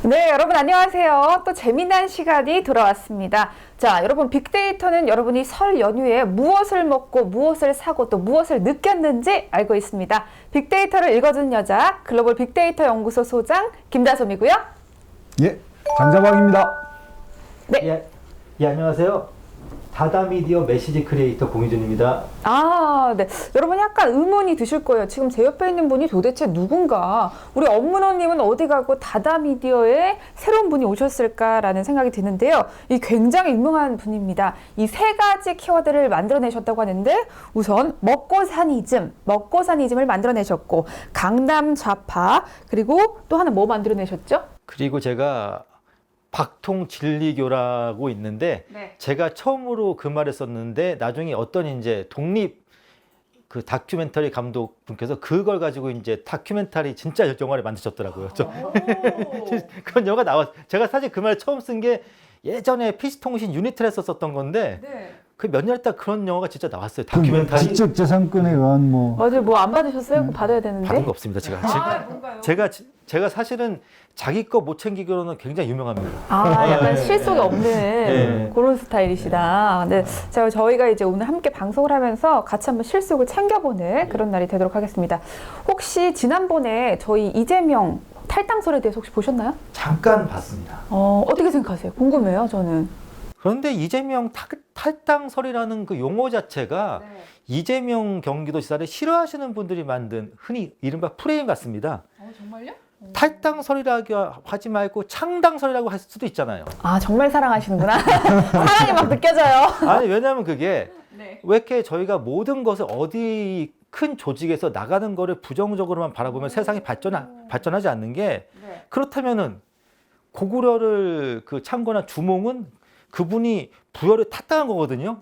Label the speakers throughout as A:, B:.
A: 네, 여러분 안녕하세요. 또 재미난 시간이 돌아왔습니다. 자, 여러분 빅데이터는 여러분이 설 연휴에 무엇을 먹고 무엇을 사고 또 무엇을 느꼈는지 알고 있습니다. 빅데이터를 읽어주는 여자 글로벌 빅데이터 연구소 소장 김다솜이고요.
B: 예, 장자방입니다.
A: 네.
C: 안녕하세요. 다다미디어 메시지 크리에이터 공희준입니다.
A: 네. 여러분 약간 의문이 드실 거예요. 지금 제 옆에 있는 분이 도대체 누군가? 우리 업문호님은 어디 가고 다다미디어에 새로운 분이 오셨을까라는 생각이 드는데요. 이 굉장히 유명한 분입니다. 이 세 가지 키워드를 만들어내셨다고 하는데 우선 먹고사니즘을 만들어내셨고 강남 좌파 그리고 또 하나 뭐 만들어내셨죠?
C: 그리고 제가 박통 진리교라고 있는데 제가 처음으로 그 말을 썼는데 나중에 어떤 이제 독립 그 다큐멘터리 감독 분께서 그걸 가지고 이제 다큐멘터리 진짜 영화를 만드셨더라고요. 그런 영화가 나왔. 제가 사실 그 말 처음 쓴 게 예전에 PC통신 유니텔에서 썼던 건데 그 몇 년 있다 그런 영화가 진짜 나왔어요. 다큐멘터리.
B: 지적재산권에 의한 뭐
A: 맞아요. 뭐 안 받으셨어요? 그거 받아야 되는데.
C: 받은 거 없습니다. 제가 사실은 자기 거 못 챙기기로는 굉장히 유명합니다.
A: 약간 실속이 없는 그런 스타일이시다. 네, 저희가 이제 오늘 함께 방송을 하면서 같이 한번 실속을 챙겨보는 그런 날이 되도록 하겠습니다. 혹시 지난번에 저희 이재명 탈당설에 대해서 혹시 보셨나요?
C: 잠깐 봤습니다.
A: 어떻게 생각하세요? 궁금해요, 저는.
C: 그런데 이재명 탈당설이라는 그 용어 자체가 이재명 경기도지사를 싫어하시는 분들이 만든 흔히 이른바 프레임 같습니다.
A: 정말요?
C: 탈당설이라고 하지 말고 창당설이라고 할 수도 있잖아요.
A: 정말 사랑하시는구나. 사랑이 막 느껴져요.
C: 아니 왜냐하면 그게 왜 이렇게 저희가 모든 것을 어디 큰 조직에서 나가는 거를 부정적으로만 바라보면 세상이 발전하지 않는 게 그렇다면은 고구려를 그 창건한 주몽은 그분이 부여를 탔다는 거거든요.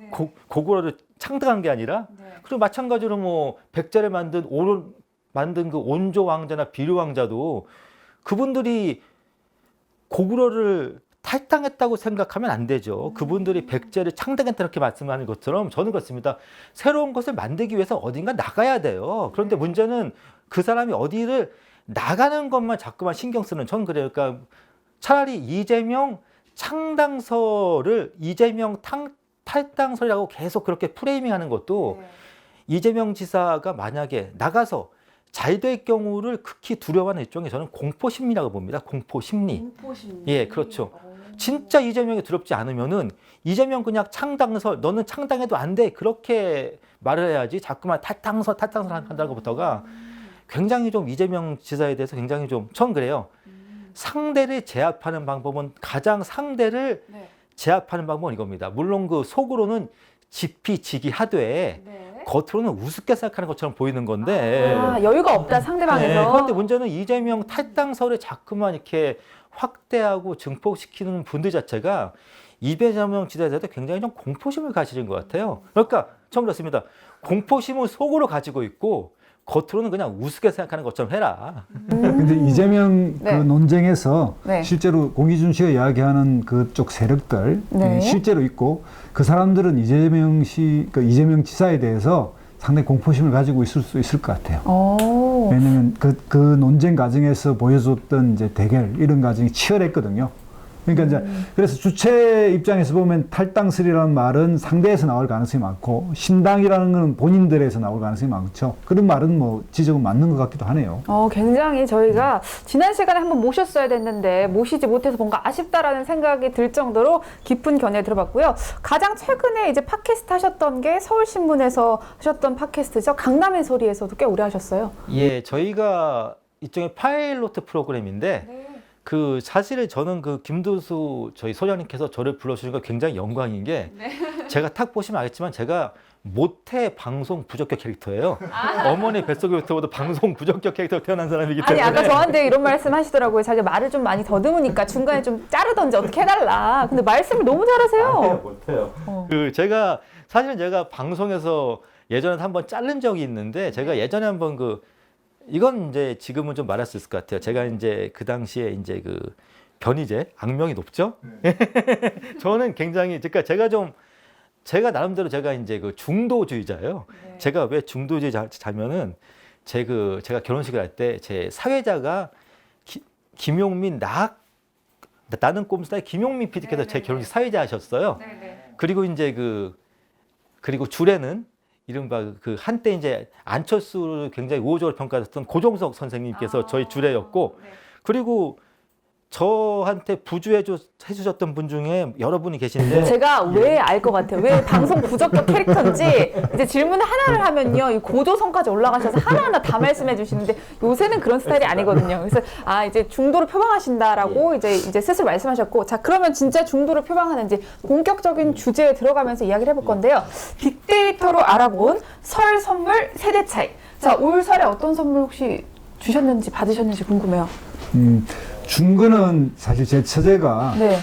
C: 고구려를 창당한 게 아니라. 그리고 마찬가지로 뭐 백제를 만든 그 온조 왕자나 비류 왕자도 그분들이 고구려를 탈당했다고 생각하면 안 되죠. 그분들이 백제를 창당했다 이렇게 말씀하는 것처럼 저는 그렇습니다. 새로운 것을 만들기 위해서 어딘가 나가야 돼요. 그런데 문제는 그 사람이 어디를 나가는 것만 자꾸만 신경 쓰는 전 그래요. 그러니까 차라리 이재명 창당설을 이재명 탈당설이라고 계속 그렇게 프레이밍하는 것도 이재명 지사가 만약에 나가서 잘 될 경우를 극히 두려워하는 일종의 저는 공포심리라고 봅니다. 공포심리. 예, 그렇죠. 진짜 이재명이 두렵지 않으면은 이재명 그냥 창당설, 너는 창당해도 안 돼. 그렇게 말을 해야지. 자꾸만 탈당설 한다는 것부터가 굉장히 좀 이재명 지사에 대해서 굉장히 좀 전 그래요. 상대를 제압하는 방법은 가장 상대를 제압하는 방법은 이겁니다. 물론 그 속으로는 지피지기하되 겉으로는 우습게 생각하는 것처럼 보이는 건데
A: 여유가 없다 상대방에서.
C: 그런데 문제는 이재명 탈당설을 자꾸만 이렇게 확대하고 증폭시키는 분들 자체가 이재명 지사에 대해서 굉장히 좀 공포심을 가지는 것 같아요. 그러니까 처음 들었습니다. 공포심을 속으로 가지고 있고 겉으로는 그냥 우습게 생각하는 것처럼 해라.
B: 근데 이재명 그 논쟁에서
A: 네.
B: 실제로 공희준 씨가 이야기하는 그쪽 세력들 실제로 있고 그 사람들은 이재명 지사에 대해서 상당히 공포심을 가지고 있을 수 있을 것 같아요. 왜냐하면 그 논쟁 과정에서 보여줬던 이제 대결 이런 과정이 치열했거든요. 그러니까 이제 그래서 주체 입장에서 보면 탈당설이라는 말은 상대에서 나올 가능성이 많고 신당이라는 건 본인들에서 나올 가능성이 많죠. 그런 말은 뭐 지적은 맞는 것 같기도 하네요.
A: 굉장히 저희가 지난 시간에 한번 모셨어야 됐는데 모시지 못해서 뭔가 아쉽다라는 생각이 들 정도로 깊은 견해를 들어봤고요. 가장 최근에 이제 팟캐스트 하셨던 게 서울신문에서 하셨던 팟캐스트죠. 강남의 소리에서도 꽤 오래 하셨어요.
C: 예, 저희가 일종의 파일로트 프로그램인데 그 사실 저는 그 김두수 저희 소장님께서 저를 불러주신 거 굉장히 영광인 게 제가 딱 보시면 알겠지만 제가 모태 방송 부적격 캐릭터예요. 어머니 뱃속에부터 방송 부적격 캐릭터로 태어난 사람이기 때문에.
A: 아니 아까 저한테 이런 말씀 하시더라고요. 자기 말을 좀 많이 더듬으니까 중간에 좀 자르던지 어떻게 해달라. 근데 말씀을 너무 잘하세요.
C: 못해요. 사실은 제가 방송에서 예전에 한번 자른 적이 있는데 제가 예전에 한번 이건 이제 지금은 좀 말할 수 있을 것 같아요. 제가 이제 그 당시에 이제 그 변희재 악명이 높죠. 저는 굉장히 그러니까 제가 나름대로 제가 이제 그 중도주의자예요. 제가 왜 중도주의자면은 제가 결혼식을 할 때 제 사회자가 김용민 나는 꼼수다의 김용민 PD께서 제 결혼식 사회자하셨어요. 그리고 이제 그리고 주례는 이른바 그 한때 이제 안철수를 굉장히 우호적으로 평가했던 고종석 선생님께서 저희 주례였고, 그리고 저한테 부주해 주셨던 분 중에 여러분이 계신데
A: 제가 왜 알 것 같아요. 왜 방송 부적격 캐릭터인지 이제 질문 하나를 하면요 이 고조선까지 올라가셔서 하나하나 다 말씀해 주시는데 요새는 그런 스타일이 아니거든요. 그래서 이제 중도를 표방하신다라고 이제 슬슬 말씀하셨고, 자 그러면 진짜 중도를 표방하는지 본격적인 주제에 들어가면서 이야기를 해볼 건데요. 빅데이터로 알아본 설 선물 세대 차이. 자 올 설에 어떤 선물 혹시 주셨는지 받으셨는지 궁금해요.
B: 준 거는 사실 제 처제가
A: 네.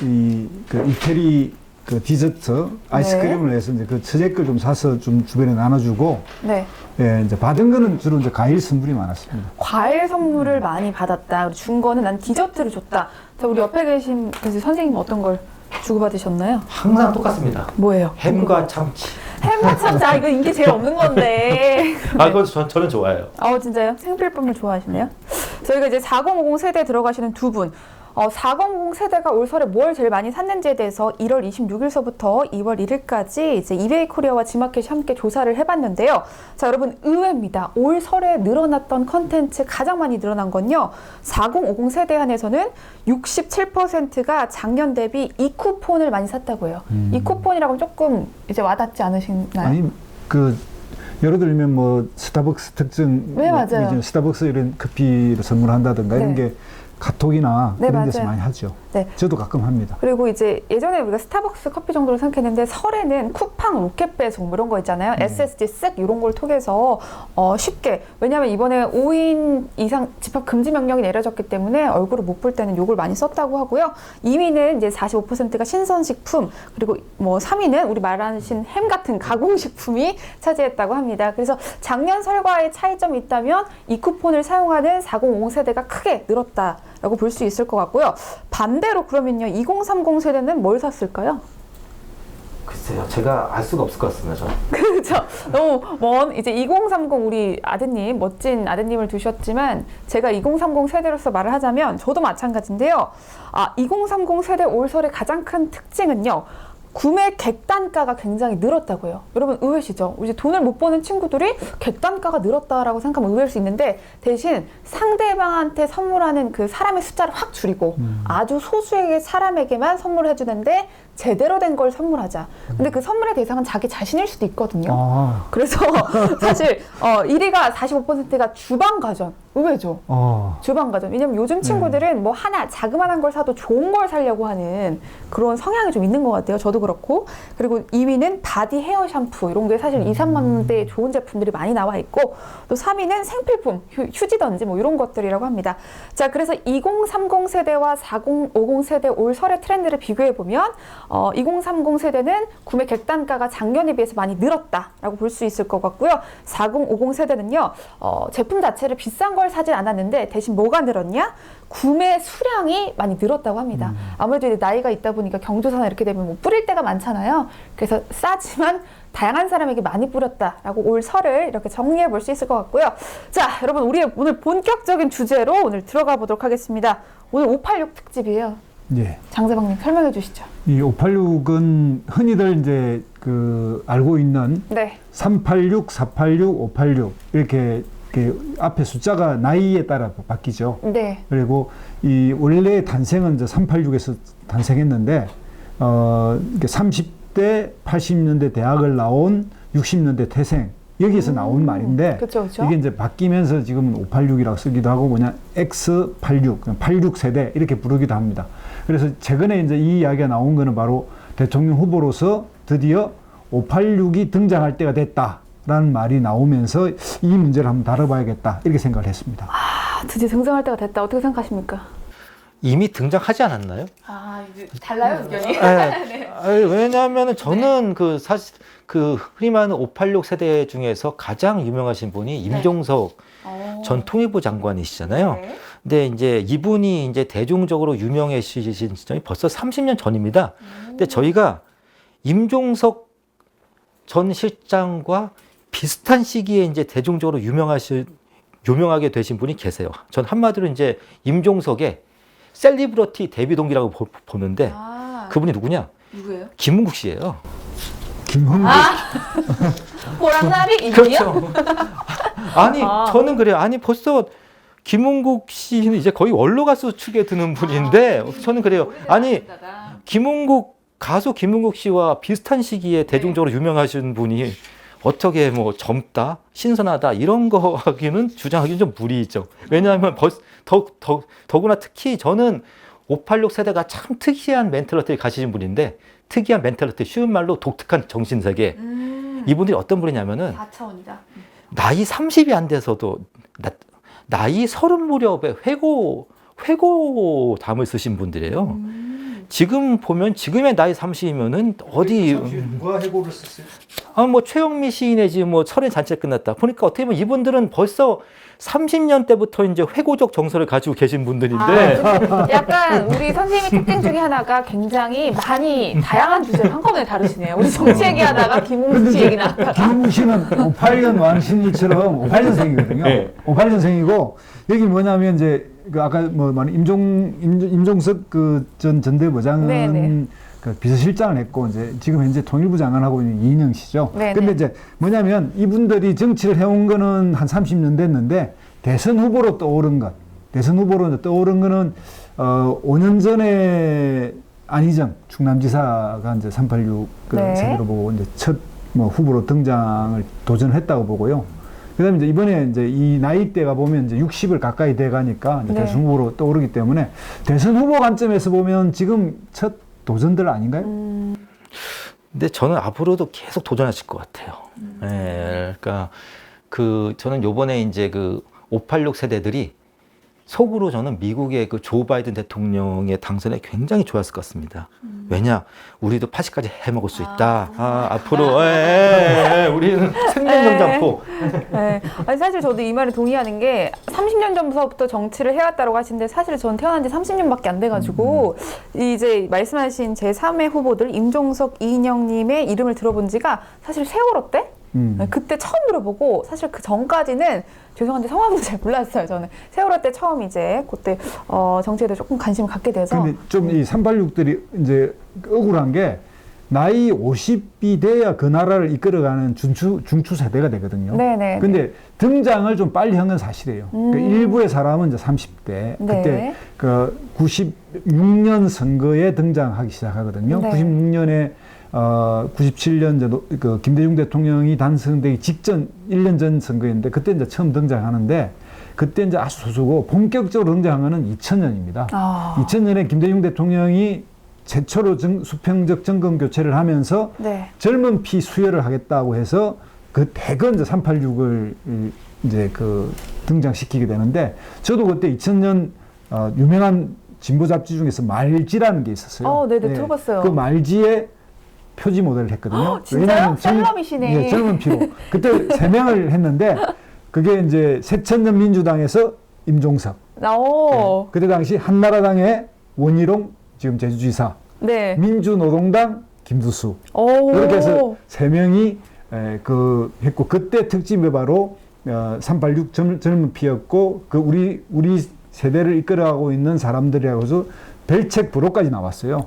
B: 그 이태리 그 디저트 아이스크림을 해서 이제 그 처제 걸 좀 사서 좀 주변에 나눠주고,
A: 네.
B: 예, 이제 받은 거는 주로 이제 과일 선물이 많았습니다.
A: 과일 선물을 많이 받았다. 그리고 준 거는 난 디저트를 줬다. 자, 우리 옆에 계신 선생님 어떤 걸 주고받으셨나요?
C: 항상 똑같습니다.
A: 뭐예요?
C: 햄과 참치.
A: 햄과 참치. 이거 인기 제일 없는 건데.
C: 그건 저는 좋아해요.
A: 진짜요? 생필품을 좋아하시네요. 저희가 이제 4050 세대에 들어가시는 두 분. 4050 세대가 올 설에 뭘 제일 많이 샀는지에 대해서 1월 26일서부터 2월 1일까지 이제 이베이 코리아와 지마켓이 함께 조사를 해봤는데요. 자, 여러분 의외입니다. 올 설에 늘어났던 컨텐츠 가장 많이 늘어난 건요. 4050 세대 한에서는 67%가 작년 대비 이쿠폰을 많이 샀다고 해요. 이쿠폰이라고 조금 이제 와닿지 않으시나요?
B: 아니, 예를 들면 뭐 스타벅스 특징,
A: 네, 맞아요.
B: 스타벅스 이런 커피를 선물한다든가 이런
A: 네.
B: 게 카톡이나
A: 네,
B: 그런 데서
A: 맞아요.
B: 많이 하죠.
A: 네.
B: 저도 가끔 합니다.
A: 그리고 이제 예전에 우리가 스타벅스 커피 정도로 생각했는데 설에는 쿠팡 로켓 배송 뭐 이런 거 있잖아요. SSD 쓱 이런 걸 통해서 쉽게, 왜냐하면 이번에 5인 이상 집합 금지 명령이 내려졌기 때문에 얼굴을 못 볼 때는 욕을 많이 썼다고 하고요. 2위는 이제 45%가 신선식품, 그리고 뭐 3위는 우리 말하신 햄 같은 가공식품이 차지했다고 합니다. 그래서 작년 설과의 차이점이 있다면 이 쿠폰을 사용하는 4050 세대가 크게 늘었다라고 볼 수 있을 것 같고요. 반대로 그러면요, 2030 세대는 뭘 샀을까요?
C: 글쎄요, 제가 알 수가 없을 것 같습니다. 저는.
A: 그렇죠. 너무 먼 이제 2030 우리 아드님, 멋진 아드님을 두셨지만 제가 2030 세대로서 말을 하자면 저도 마찬가지인데요. 2030 세대 올설의 가장 큰 특징은요. 구매 객단가가 굉장히 늘었다고 해요. 여러분 의외시죠? 이제 돈을 못 버는 친구들이 객단가가 늘었다라고 생각하면 의외일 수 있는데, 대신 상대방한테 선물하는 그 사람의 숫자를 확 줄이고 아주 소수의 사람에게만 선물을 해주는데 제대로 된 걸 선물하자. 근데 그 선물의 대상은 자기 자신일 수도 있거든요. 그래서 사실 1위가 45%가 주방가전. 의외죠? 주방가전. 왜냐면 요즘 친구들은 뭐 하나 자그마한 걸 사도 좋은 걸 사려고 하는 그런 성향이 좀 있는 것 같아요. 저도 그렇고. 그리고 2위는 바디 헤어 샴푸. 이런 게 사실 2, 3만 원대의 좋은 제품들이 많이 나와 있고, 또 3위는 생필품, 휴지던지 뭐 이런 것들이라고 합니다. 자, 그래서 2030 세대와 4050 세대 올 설의 트렌드를 비교해 보면 2030 세대는 구매 객단가가 작년에 비해서 많이 늘었다라고 볼 수 있을 것 같고요. 4050 세대는요, 제품 자체를 비싼 걸 사진 않았는데 대신 뭐가 늘었냐? 구매 수량이 많이 늘었다고 합니다. 아무래도 이제 나이가 있다 보니까 경조사나 이렇게 되면 뭐 뿌릴 때가 많잖아요. 그래서 싸지만 다양한 사람에게 많이 뿌렸다라고 올 설을 이렇게 정리해 볼 수 있을 것 같고요. 자, 여러분 우리의 오늘 본격적인 주제로 오늘 들어가 보도록 하겠습니다. 오늘 586 특집이에요.
B: 예.
A: 장재방님 설명해 주시죠.
B: 이 586은 흔히들 이제 알고 있는 386, 486, 586 이렇게 앞에 숫자가 나이에 따라 바뀌죠.
A: 네.
B: 그리고 이 원래 탄생은 이제 386에서 탄생했는데 이게 30대, 80년대 대학을 나온 60년대 태생 여기에서 나온 말인데,
A: 그쵸.
B: 이게 이제 바뀌면서 지금은 586이라고 쓰기도 하고 그냥 X86, 86 세대 이렇게 부르기도 합니다. 그래서 최근에 이제 이 이야기가 나온 거는 바로 대통령 후보로서 드디어 586이 등장할 때가 됐다라는 말이 나오면서 이 문제를 한번 다뤄봐야겠다 이렇게 생각을 했습니다.
A: 드디어 등장할 때가 됐다. 어떻게 생각하십니까?
C: 이미 등장하지 않았나요?
A: 이제 달라요, 의견이?
C: 네. 왜냐하면 저는 사실 흔히 말하는 586 세대 중에서 가장 유명하신 분이 임종석 전 통일부 장관이시잖아요.
A: 네.
C: 근데 이제 이분이 이제 대중적으로 유명해지신 시점이 벌써 30년 전입니다. 근데 저희가 임종석 전 실장과 비슷한 시기에 이제 대중적으로 유명하게 되신 분이 계세요. 전 한마디로 이제 임종석의 셀리브러티 데뷔 동기라고 보는데 그분이 누구냐?
A: 누구예요?
C: 김은국 씨예요.
B: 김홍국.
A: 호랑나비 인이요?
C: 그렇죠. 아니 저는 그래요. 아니 벌써 김은국 씨는 이제 거의 원로 가수 축에 드는 분인데 저는 그래요. 아니 가수 김은국 씨와 비슷한 시기에 대중적으로 유명하신 분이 어떻게 뭐 젊다, 신선하다 이런 거 하기는 주장하기는 좀 무리죠. 왜냐하면 더구나 특히 저는 586 세대가 참 특이한 멘탈리티를 가지신 분인데 특이한 멘탈리티, 쉬운 말로 독특한 정신세계. 이분들이 어떤 분이냐면은
A: 4차원이다.
C: 나이 30이 안 돼서도 나이 30 무렵에 회고담을 쓰신 분들이에요. 지금 보면 지금의 나이 30이면은 어디
B: 누가 해고를 썼어요?
C: 뭐 최영미 시인 내지 뭐 철의 잔치가 끝났다. 보니까 어떻게 보면 이분들은 벌써 30년 때부터 이제 회고적 정서를 가지고 계신 분들인데
A: 약간 우리 선생님의 특징 중에 하나가 굉장히 많이 다양한 주제를 한꺼번에 다루시네요. 우리 정치 얘기하다가 김웅 씨 얘기 나왔다가
B: 김웅 씨는 58년 왕신이처럼 58년생이거든요.
C: 네.
B: 58년생이고 여기 뭐냐면 이제 그 아까 뭐 말한 임종석 그 전 전대부장은
A: 네네.
B: 그 비서실장을 했고 이제 지금 현재 통일부 장관하고 있는 이인영 씨죠.
A: 네네.
B: 근데 이제 뭐냐면 이분들이 정치를 해온 거는 한 30년 됐는데 대선 후보로 떠오른 것, 대선 후보로 떠오른 거는 5년 전에 안희정 충남지사가 이제 386 그
A: 네.
B: 세대로 보고 이제 첫 뭐 후보로 등장을 도전했다고 보고요. 그다음에 이제 이번에 이제 이 나이대가 보면 이제 60을 가까이 돼 가니까 이제
A: 네.
B: 대선 후보로 떠오르기 때문에 대선 후보 관점에서 보면 지금 첫 도전들 아닌가요?
C: 근데 저는 앞으로도 계속 도전하실 것 같아요. 예, 그러니까 저는 요번에 이제 그 586 세대들이 속으로 저는 미국의 그 조 바이든 대통령의 당선에 굉장히 좋았을 것 같습니다. 왜냐? 우리도 80까지 해먹을 수 있다. 앞으로 우리는 생명정장포.
A: 네. 아니, 사실 저도 이 말에 동의하는 게 30년 전부터 정치를 해왔다고 하시는데 사실 저는 태어난 지 30년밖에 안 돼가지고 이제 말씀하신 제3의 후보들 임종석, 이인영님의 이름을 들어본 지가 사실 세월호 때? 그때 처음 들어보고 사실 그 전까지는 죄송한데 성함도 잘 몰랐어요. 저는 세월호 때 처음 이제 그때 정치에 대해 조금 관심을 갖게 돼서.
B: 근데 좀 이 386들이 이제 억울한 게 나이 50이 돼야 그 나라를 이끌어가는 중추 세대가 되거든요.
A: 네네.
B: 근데 등장을 좀 빨리 한 건 사실이에요. 그 일부의 사람은 이제 30대 그때 그 96년 선거에 등장하기 시작하거든요.
A: 네.
B: 96년에 97년 정도 그 김대중 대통령이 당선되기 직전 1년 전 선거였는데 그때 이제 처음 등장하는데 그때 이제 아주 소수고 본격적으로 등장한 거는 2000년입니다. 2000년에 김대중 대통령이 최초로 수평적 정권 교체를 하면서
A: 네.
B: 젊은 피 수혈을 하겠다고 해서 그 대건 이제 386을 이제 그 등장시키게 되는데 저도 그때 2000년 유명한 진보 잡지 중에서 말지라는 게 있었어요.
A: 네네 들어봤어요.
B: 그 말지에 표지 모델을 했거든요.
A: 진짜요? 셀럽이시네.
B: 예, 젊은 피로. 그때 3명을 했는데 그게 이제 새천년 민주당에서 임종석. 네. 그때 당시 한나라당의 원희룡 지금 제주지사.
A: 네.
B: 민주노동당 김두수. 이렇게 해서 3명이 했고 그때 특집이 바로 386 젊은 피였고 그 우리 세대를 이끌어가고 있는 사람들이라고 해서 별책 부록까지 나왔어요.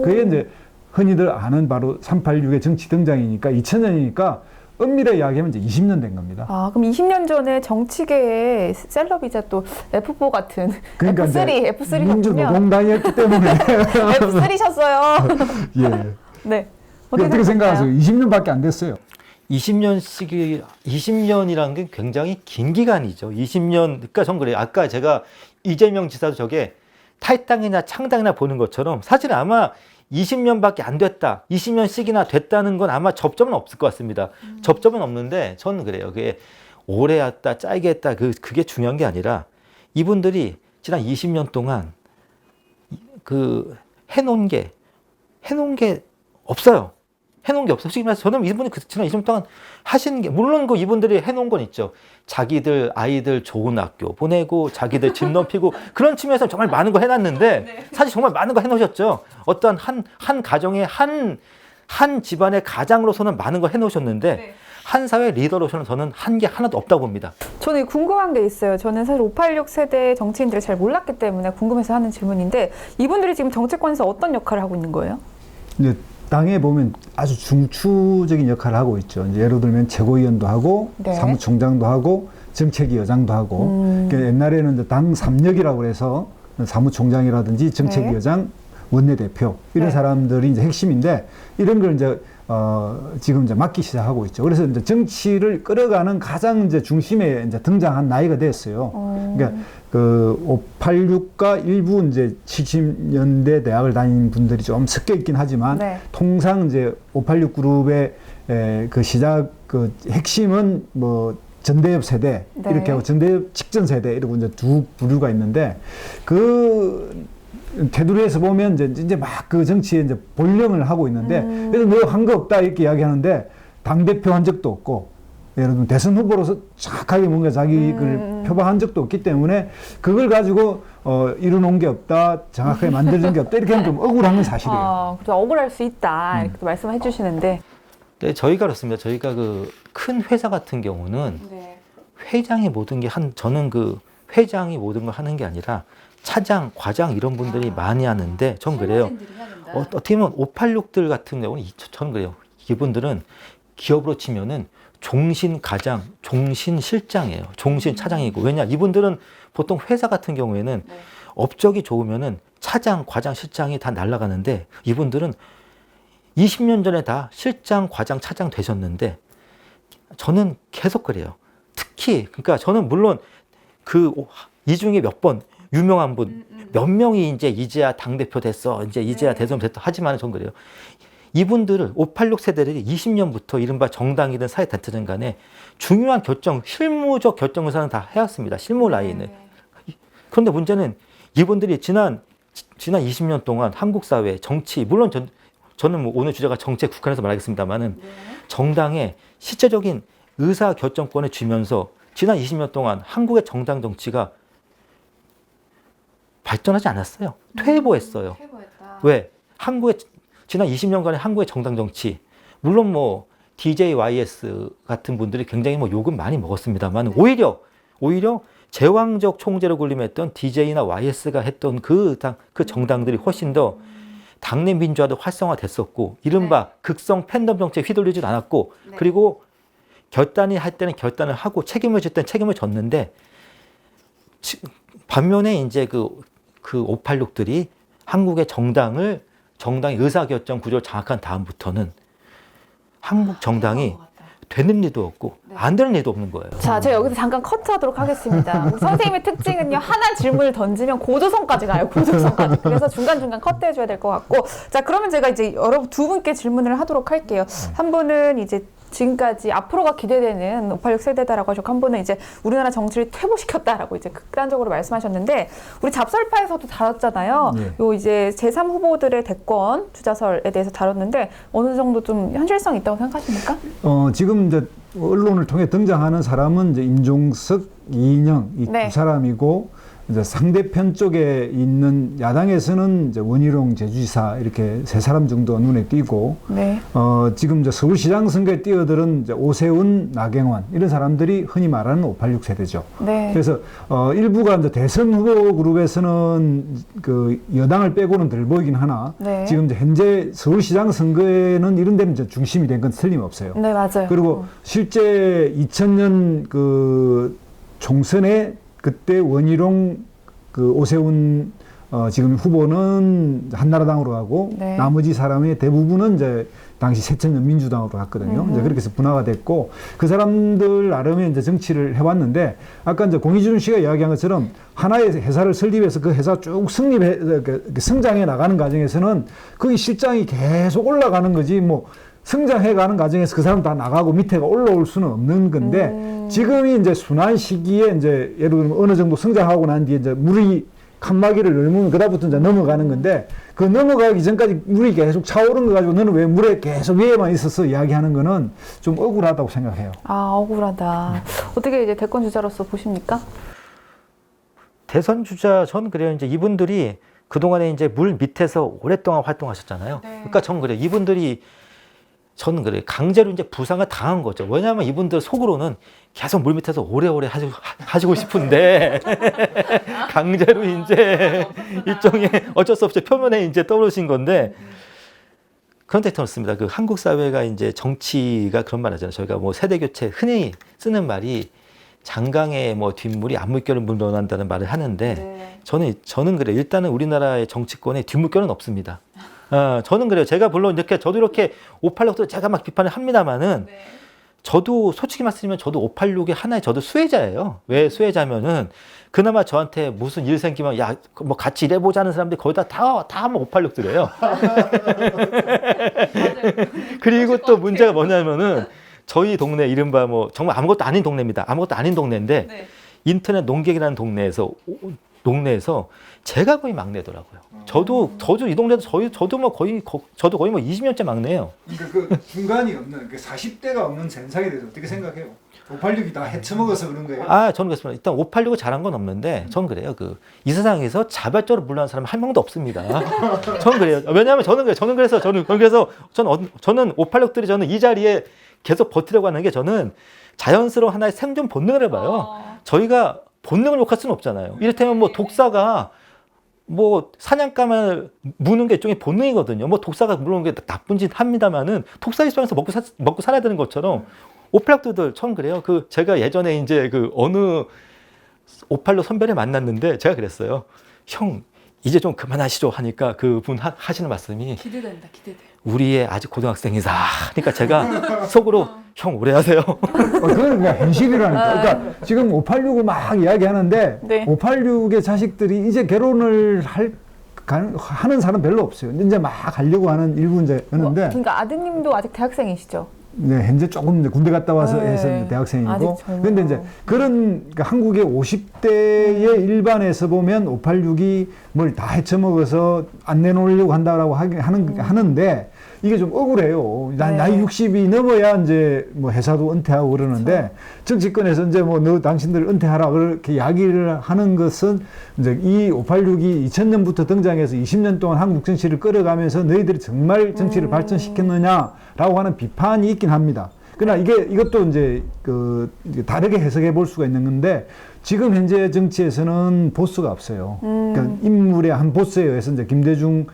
B: 그게 이제 흔히들 아는 바로 386의 정치 등장이니까 2000년이니까 엄밀하게 이야기하면 이제 20년 된 겁니다.
A: 그럼 20년 전에 정치계의 셀럽이자 또 F4 같은
B: 그러니까
A: F3
B: 민주노동당이었기 때문에
A: F3셨어요.
B: 예.
A: 네.
B: 어떻게 생각하세요? 20년밖에 안 됐어요.
C: 20년이라는 게 굉장히 긴 기간이죠. 20년, 그러니까 전 그래요. 아까 제가 이재명 지사도 저게 탈당이나 창당이나 보는 것처럼 사실은 아마 20년밖에 안 됐다, 20년씩이나 됐다는 건 아마 접점은 없을 것 같습니다. 접점은 없는데 저는 그래요. 그게 오래 했다, 짧게 했다, 그게 중요한 게 아니라 이분들이 지난 20년 동안 해놓은 게 없어요. 해놓은 게 없어요. 솔직히 말해서 저는 이분이 지난 20년 동안 하시는 게, 물론 이분들이 해놓은 건 있죠. 자기들 아이들 좋은 학교 보내고, 자기들 집 넓히고, 그런 측면에서 정말 많은 거 해놨는데, 사실 정말 많은 거 해놓으셨죠. 어떤 한 가정의 한 집안의 가장으로서는 많은 거 해놓으셨는데, 한 사회 리더로서는 저는 한 게 하나도 없다고 봅니다.
A: 저는 궁금한 게 있어요. 저는 사실 586 세대 정치인들을 잘 몰랐기 때문에 궁금해서 하는 질문인데 이분들이 지금 정치권에서 어떤 역할을 하고 있는 거예요?
B: 이제 당에 보면 아주 중추적인 역할을 하고 있죠. 이제 예를 들면 최고위원도 하고
A: 네.
B: 사무총장도 하고 정책위 의장도 하고 그러니까 옛날에는 이제 당 3역이라고 해서 사무총장이라든지 정책위
A: 네.
B: 의장, 원내대표 이런
A: 네.
B: 사람들이 이제 핵심인데 이런 걸 이제 지금 이제 맡기 시작하고 있죠. 그래서 이제 정치를 끌어가는 가장 이제 중심에 이제 등장한 나이가 됐어요. 그러니까 그 586과 일부 이제 70년대 대학을 다닌 분들이 좀 섞여 있긴 하지만
A: 네.
B: 통상 이제 586 그룹의 그 시작 그 핵심은 뭐 전대협 세대
A: 네.
B: 이렇게 하고 전대협 직전 세대 이러고 이제 두 부류가 있는데 그 테두리에서 보면 이제 막 그 정치에 이제 본령을 하고 있는데 그래서 뭐 한 거 없다 이렇게 이야기하는데 당대표 한 적도 없고 예를 들면 대선 후보로서 정확하게 뭔가 자기를 표방한 적도 없기 때문에 그걸 가지고 이뤄놓은 게 없다 정확하게 만들어진 게 없다 이렇게 하면 좀 억울한 건 사실이에요.
A: 그래서 억울할 수 있다 이렇게 말씀해 주시는데
C: 네, 저희가 그렇습니다. 저희가 그 큰 회사 같은 경우는
A: 네.
C: 회장이 모든 게 저는 그 회장이 모든 걸 하는 게 아니라 차장, 과장 이런 분들이 많이 하는데 전 그래요. 어떻게 보면 586들 같은 경우는 저는 그래요. 이분들은 기업으로 치면은 종신 과장, 종신 실장이에요. 종신 차장이고 왜냐 이분들은 보통 회사 같은 경우에는
A: 네.
C: 업적이 좋으면은 차장, 과장, 실장이 다 날아가는데 이분들은 20년 전에 다 실장, 과장, 차장 되셨는데 저는 계속 그래요. 특히 그러니까 저는 물론 이 중에 몇 번 유명한 분 몇 명이 이제야 당대표 됐어. 이제야 대선 됐다. 하지만 전 그래요. 이분들을 586 세대들이 20년부터 이른바 정당이든 사회단체든 간에 중요한 결정, 실무적 결정 의사는 다 해왔습니다. 실무 라인을. 그런데 문제는 이분들이 지난 20년 동안 한국 사회 정치 물론 저는 뭐 오늘 주제가 정치에 국한해서 말하겠습니다만은 정당의 실제적인 의사 결정권을 쥐면서 지난 20년 동안 한국의 정당 정치가 발전하지 않았어요. 퇴보했어요. 왜? 지난 20년간의 한국의 정당 정치, 물론 뭐 DJYS 같은 분들이 굉장히 뭐 욕은 많이 먹었습니다만 오히려 제왕적 총재로 군림했던 DJ나 YS가 했던 그 정당들이 훨씬 더 당내 민주화도 활성화됐었고 이른바 극성 팬덤 정치에 휘둘리지 않았고 그리고 결단이 할 때는 결단을 하고 책임을 질 때는 책임을 졌는데 반면에 이제 그 586들이 한국의 정당의 의사결정 구조를 장악한 다음부터는 한국 정당이 되는 일도 없고 안 되는 일도 없는 거예요.
A: 자, 제가 여기서 잠깐 커트하도록 하겠습니다. 우리 선생님의 특징은요, 하나 질문을 던지면 고조선까지 가요. 고조선까지. 그래서 중간중간 커트해줘야 될 것 같고. 자, 그러면 제가 이제 여러분 두 분께 질문을 하도록 할게요. 한 분은 이제 지금까지 앞으로가 기대되는 586 세대다라고 하셨고, 한 분은 이제 우리나라 정치를 퇴보시켰다라고 이제 극단적으로 말씀하셨는데, 우리 잡설파에서도 다뤘잖아요. 요 이제 제3 후보들의 대권 주자설에 대해서 다뤘는데, 어느 정도 좀 현실성이 있다고 생각하십니까?
B: 지금 이제 언론을 통해 등장하는 사람은 이제 임종석, 이인영 이 두 사람이고 이제 상대편 쪽에 있는 야당에서는 이제 원희룡 제주지사 이렇게 세 사람 정도 눈에 띄고 지금 이제 서울시장 선거에 뛰어들은 이제 오세훈, 나경원 이런 사람들이 흔히 말하는 586 세대죠. 그래서 일부가 이제 대선 후보 그룹에서는 그 여당을 빼고는 덜 보이긴 하나 지금 이제 현재 서울시장 선거에는 이런 데는 이제 중심이 된 건 틀림없어요.
A: 네, 맞아요.
B: 그리고 실제 2000년 그 총선에 그때 원희룡 그 오세훈 지금 후보는 한나라당으로 가고 나머지 사람의 대부분은 이제 당시 새천년민주당으로 갔거든요. 이제 그렇게 해서 분화가 됐고 그 사람들 나름의 이제 정치를 해왔는데 아까 이제 공희준 씨가 이야기한 것처럼 하나의 회사를 설립해서 그 회사 쭉 성장해 나가는 과정에서는 거기 실장이 계속 올라가는 거지 뭐 성장해가는 과정에서 그 사람 다 나가고 밑에가 올라올 수는 없는 건데 지금이 이제 순환 시기에 이제 예를 들면 어느 정도 성장하고 난 뒤에 이제 물이 칸막이를 열면 그다음부터 이제 넘어가는 건데 그 넘어가기 전까지 물이 계속 차오른 거 가지고 너는 왜 물에 계속 위에만 있어서 이야기하는 거는 좀 억울하다고 생각해요.
A: 아, 억울하다. 어떻게 이제 대권 주자로서 보십니까?
C: 대선 주자 전 그래요. 이제 이분들이 그동안에 이제 물 밑에서 오랫동안 활동하셨잖아요. 그러니까 전 그래요. 이분들이 저는 그래요. 강제로 이제 부상을 당한 거죠. 왜냐하면 이분들 속으로는 계속 물밑에서 오래오래 하시고 싶은데 강제로 이제 일종의 어쩔 수 없이 표면에 이제 떠오르신 건데 그런데 그렇습니다. 그 한국 사회가 이제 정치가 그런 말 하잖아요. 저희가 뭐 세대 교체 흔히 쓰는 말이 장강의 뭐 뒷물이 앞물결을 물러난다는 말을 하는데
A: 네.
C: 저는 그래요. 일단은 우리나라의 정치권에 뒷물결은 없습니다. 저는 그래요. 제가 물론 저도 이렇게 586도 제가 막 비판을 합니다만은
A: 네.
C: 저도 솔직히 말씀드리면 저도 586의 하나의 저도 수혜자예요. 왜 수혜자면은 그나마 저한테 무슨 일 생기면 야 뭐 같이 일해보자는 사람들이 거의 다 한번 586들이에요. 그리고 또 문제가 뭐냐면은 저희 동네 이른바 뭐 정말 아무것도 아닌 동네입니다. 아무것도 아닌 동네인데
A: 네.
C: 인터넷 농객이라는 동네에서 제가 거의 막내더라고요. 저도 이 동네도 저도 거의 뭐 20년째 막내예요.
B: 그러니까 그 중간이 없는 그 40대가 없는 세상에 대해서 어떻게 생각해요? 586이 다 헤쳐먹어서 그런 거예요?
C: 저는 그렇습니다. 일단 586을 잘한 건 없는데, 저는 그래요. 이 세상에서 자발적으로 물러난 사람은 한 명도 없습니다. 저는 그래요. 왜냐하면 저는 그래서 저는 586들이 저는 이 자리에 계속 버티려고 하는 게 저는 자연스러운 하나의 생존 본능을 봐요. 저희가 본능을 욕할 수는 없잖아요. 이를테면 뭐 독사가 뭐 사냥감을 무는 게 일종의 본능이거든요. 뭐 독사가 물론 게 나쁜 짓 합니다만은 독사 입장에서 먹고 살아야 되는 것처럼 586들 처음 그래요. 제가 예전에 이제 어느 586 선배를 만났는데 제가 그랬어요. 형 이제 좀 그만하시죠 하니까 그분 하시는 말씀이
A: 기대된다.
C: 우리의 아직 고등학생이다. 그러니까 제가 속으로 형 오래 하세요.
B: 그건 그냥 현실이라니까. 그러니까 지금 586을 막 이야기하는데
A: 네.
B: 586의 자식들이 이제 결혼을 하는 사람 별로 없어요. 이제 막 하려고 하는 일부 이제 있는데.
A: 그러니까 아드님도 아직 대학생이시죠?
B: 네, 현재 조금 이제 군대 갔다 와서
A: 네.
B: 해서 이제 대학생이고.
A: 아직 젊어요.
B: 그런데 이제 그런 그러니까 한국의 50대의 일반에서 보면 586이 뭘 다 헤쳐먹어서 안 내놓으려고 한다라고 하는데 이게 좀 억울해요.
A: 네.
B: 나이 60이 넘어야 이제 뭐 회사도 은퇴하고 그러는데 정치권에서 이제 뭐 너 당신들 은퇴하라 그렇게 이야기를 하는 것은 이제 이 586이 2000년부터 등장해서 20년 동안 한국 정치를 끌어가면서 너희들이 정말 정치를 발전시켰느냐라고 하는 비판이 있긴 합니다. 그러나 이것도 이제 다르게 해석해 볼 수가 있는 건데 지금 현재 정치에서는 보스가 없어요. 그러니까 인물의 한 보스에 의해서 이제 김대중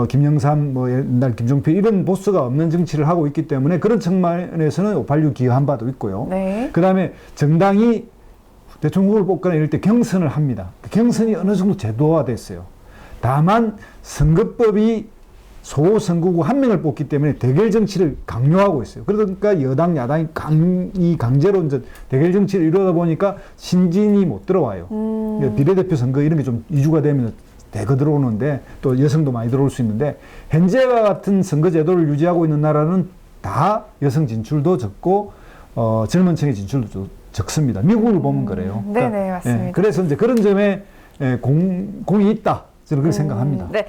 B: 김영삼, 뭐 옛날 김종필 이런 보스가 없는 정치를 하고 있기 때문에 그런 측면에서는 586 기여한 바도 있고요.
A: 네.
B: 그다음에 정당이 대통령 후보를 뽑거나 이럴 때 경선을 합니다. 경선이 어느 정도 제도화됐어요. 다만 선거법이 소선거구 한 명을 뽑기 때문에 대결 정치를 강요하고 있어요. 그러니까 여당, 야당이 강제로 이제 대결 정치를 이루다 보니까 신진이 못 들어와요. 비례대표 선거 이런 게 좀 이주가 되면 대거 들어오는데 또 여성도 많이 들어올 수 있는데 현재와 같은 선거 제도를 유지하고 있는 나라는 다 여성 진출도 적고 젊은 층의 진출도 적습니다. 미국을 보면 그래요.
A: 네네, 맞습니다.
B: 예, 그래서 이제 그런 점에 공이 있다. 저는 그렇게 생각합니다.
A: 네.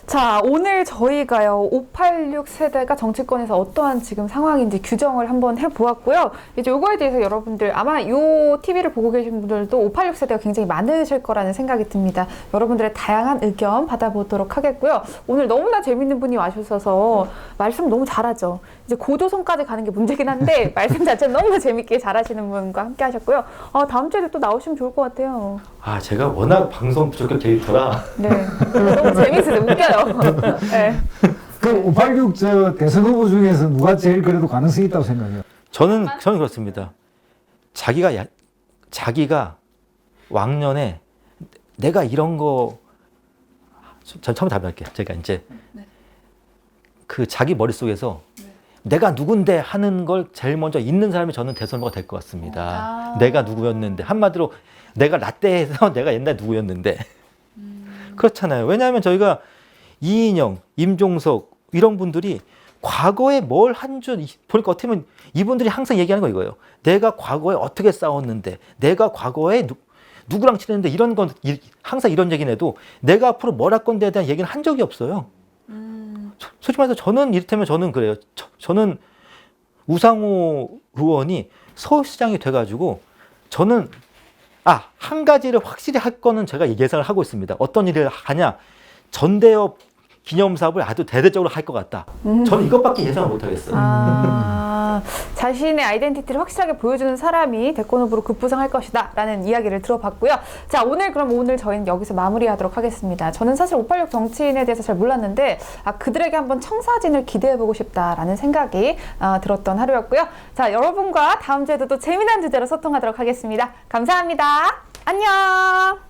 A: 자, 오늘 저희가요, 586 세대가 정치권에서 어떠한 지금 상황인지 규정을 한번 해보았고요. 이제 요거에 대해서 여러분들, 아마 요 TV를 보고 계신 분들도 586 세대가 굉장히 많으실 거라는 생각이 듭니다. 여러분들의 다양한 의견 받아보도록 하겠고요. 오늘 너무나 재밌는 분이 와주셔서 말씀 너무 잘하죠. 이제 고도선까지 가는 게 문제긴 한데, 말씀 자체는 너무 재밌게 잘하시는 분과 함께 하셨고요. 다음 주에도 또 나오시면 좋을 것 같아요.
C: 제가 워낙 방송 부족한 캐릭터라.
A: 네. 너무 재밌으세요. 웃겨요. 네.
B: 그 586 대선 후보 중에서 누가 제일 그래도 가능성이 있다고 생각해요?
C: 저는 그렇습니다. 자기가 왕년에 내가 이런 거, 전 처음 답변할게요. 제가 이제 자기 머릿속에서 내가 누군데 하는 걸 제일 먼저 잊는 사람이 저는 대선 후보가 될 것 같습니다. 내가 누구였는데, 한마디로 내가 라떼에서 내가 옛날에 누구였는데. 그렇잖아요. 왜냐하면 저희가 이인영, 임종석 이런 분들이 과거에 뭘 한 줄 보니까 어떻게 보면 이분들이 항상 얘기하는 거 이거예요. 내가 과거에 어떻게 싸웠는데, 내가 과거에 누구랑 친했는데 이런 건 항상 이런 얘기는 해도 내가 앞으로 뭘 할 건데에 대한 얘기는 한 적이 없어요. 솔직히 말해서 저는 이를테면 저는 그래요. 저는 우상호 의원이 서울시장이 돼가지고 저는 한 가지를 확실히 할 거는 제가 예상을 하고 있습니다. 어떤 일을 하냐. 전대협 기념 사업을 아주 대대적으로 할 것 같다. 저는 이것밖에 예상을 못 하겠어요.
A: 자신의 아이덴티티를 확실하게 보여주는 사람이 대권 후보로 급부상할 것이다 라는 이야기를 들어봤고요. 자, 오늘 저희는 여기서 마무리하도록 하겠습니다. 저는 사실 586 정치인에 대해서 잘 몰랐는데 그들에게 한번 청사진을 기대해보고 싶다라는 생각이 들었던 하루였고요. 자, 여러분과 다음 주에도 또 재미난 주제로 소통하도록 하겠습니다. 감사합니다. 안녕.